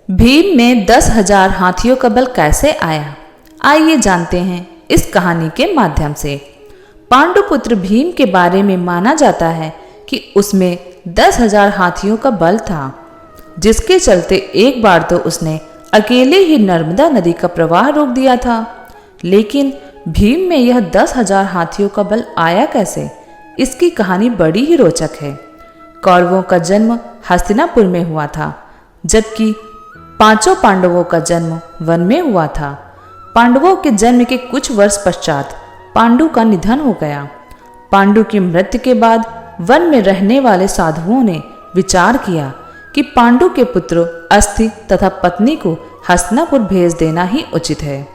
भीम में 10,000 हाथियों का बल कैसे आया? आइए जानते हैं इस कहानी के माध्यम से। पांडुपुत्र भीम के बारे में माना जाता है कि उसमें 10,000 हाथियों का बल था, जिसके चलते एक बार तो उसने अकेले ही नर्मदा नदी का प्रवाह रोक दिया था। लेकिन भीम में यह 10,000 हाथियों का बल आया कैसे? इसकी कहानी बड़ी ही रोचक है। कौरवों का जन्म हस्तिनापुर में हुआ था, जबकि पांचों पांडवों का जन्म वन में हुआ था। पांडवों के जन्म के कुछ वर्ष पश्चात पांडु का निधन हो गया। पांडु की मृत्यु के बाद वन में रहने वाले साधुओं ने विचार किया कि पांडु के पुत्र अस्थि तथा पत्नी को हस्तिनापुर भेज देना ही उचित है।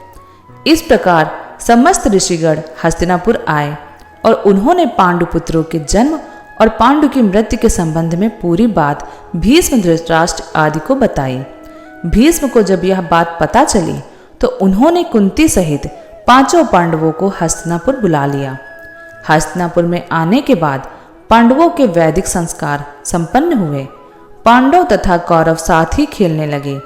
इस प्रकार समस्त ऋषिगण हस्तिनापुर आए और उन्होंने पांडु पुत्रों के जन्म और पांडु की मृत्यु के संबंध में पूरी बात भीष्म, धृतराष्ट्र आदि को बताई। भीष्म को जब यह बात पता चली तो उन्होंने कुंती सहित पांचों पांडवों को हस्तिनापुर बुला लिया। हस्तिनापुर में आने के बाद पांडवों के वैदिक संस्कार संपन्न हुए। पांडव तथा कौरव साथ ही खेलने लगे।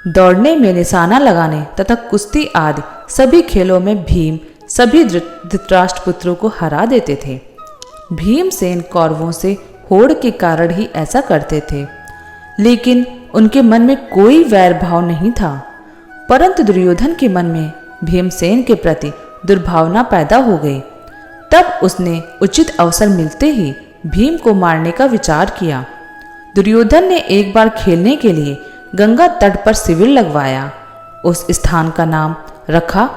दौड़ने में, निशाना लगाने तथा कुश्ती आदि सभी खेलों में भीम सभी धृतराष्ट्र पुत्रों को हरा देते थे। भीमसेन कौरवों से होड़ के कारण ही ऐसा करते थे, लेकिन उनके मन में कोई वैर भाव नहीं था। परंतु दुर्योधन के मन में भीमसेन के प्रति दुर्भावना पैदा हो गई। तब उसने उचित अवसर मिलते ही भीम को मारने का विचार किया। दुर्योधन ने एक बार खेलने के लिए गंगा तट पर शिविर लगवाया। उस स्थान का नाम रखा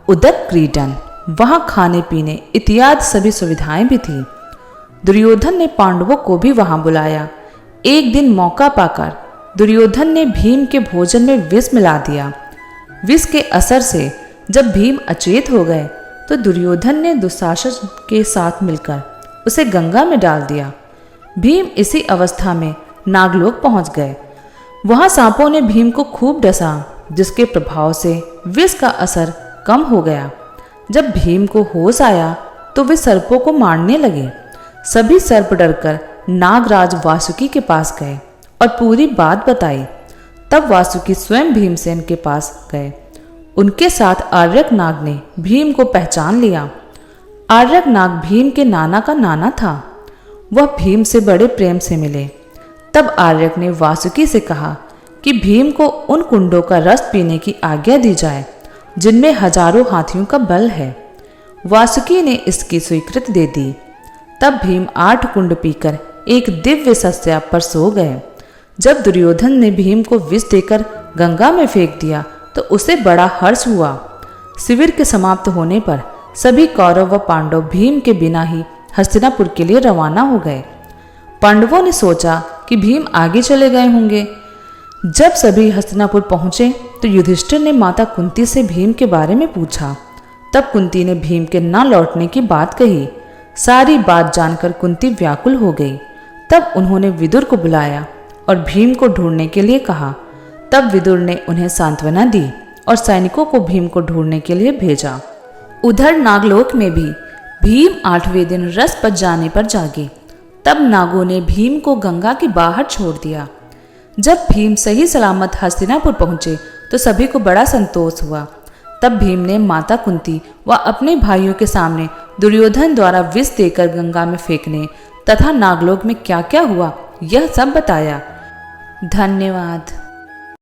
उदक क्रीडन। वहां खाने पीने इत्यादि सभी सुविधाएं भी थी। दुर्योधन ने पांडवों को भी वहां बुलाया। एक दिन मौका पाकर दुर्योधन ने भीम के भोजन में विष मिला दिया। विष के असर से जब भीम अचेत हो गए तो दुर्योधन ने दुशासन के साथ मिलकर उसे गंगा में डाल दिया। भीम इसी अवस्था में नागलोक पहुंच गए। वहां सांपों ने भीम को खूब डसा, जिसके प्रभाव से विष का असर कम हो गया। जब भीम को होश आया तो वे सर्पों को मारने लगे। सभी सर्प डरकर नागराज वासुकी के पास गए और पूरी बात बताई। तब वासुकी स्वयं भीमसेन के पास गए। उनके साथ आर्यक नाग ने भीम को पहचान लिया। आर्यक नाग भीम के नाना का नाना था। वह भीम से बड़े प्रेम से मिले। तब आर्यक ने वासुकी से कहा कि भीम को उन कुंडों का रस पीने की आज्ञा दी जाए जिनमें हजारों हाथियों का बल है। वासुकी ने इसकी स्वीकृति दे दी। तब भीम 8 कुंड पीकर एक दिव्य शस्या पर सो गए। जब दुर्योधन ने भीम को विष देकर गंगा में फेंक दिया तो उसे बड़ा हर्ष हुआ। शिविर के समाप्त होने पर सभी कौरव व पांडव भीम के बिना ही हस्तिनापुर के लिए रवाना हो गए। पांडवों ने सोचा कि भीम आगे चले गए होंगे। जब सभी हस्तिनापुर पहुंचे तो युधिष्ठिर ने माता कुंती से भीम के बारे में पूछा। तब कुंती ने भीम के न लौटने की बात कही। सारी बात जानकर कुंती व्याकुल हो गई। तब उन्होंने विदुर को बुलाया और भीम को ढूंढने के लिए कहा। तब विदुर ने उन्हें सांत्वना दी और सैनिकों को भीम को ढूंढने के लिए भेजा। उधर नागलोक में भी भीम 8वें दिन रस पच जाने पर जागे। तब नागों ने भीम को गंगा के बाहर छोड़ दिया। जब भीम सही सलामत हस्तिनापुर पहुंचे तो सभी को बड़ा संतोष हुआ। तब भीम ने माता कुंती व अपने भाइयों के सामने दुर्योधन द्वारा विष देकर गंगा में फेंकने तथा नागलोक में क्या क्या हुआ यह सब बताया। धन्यवाद।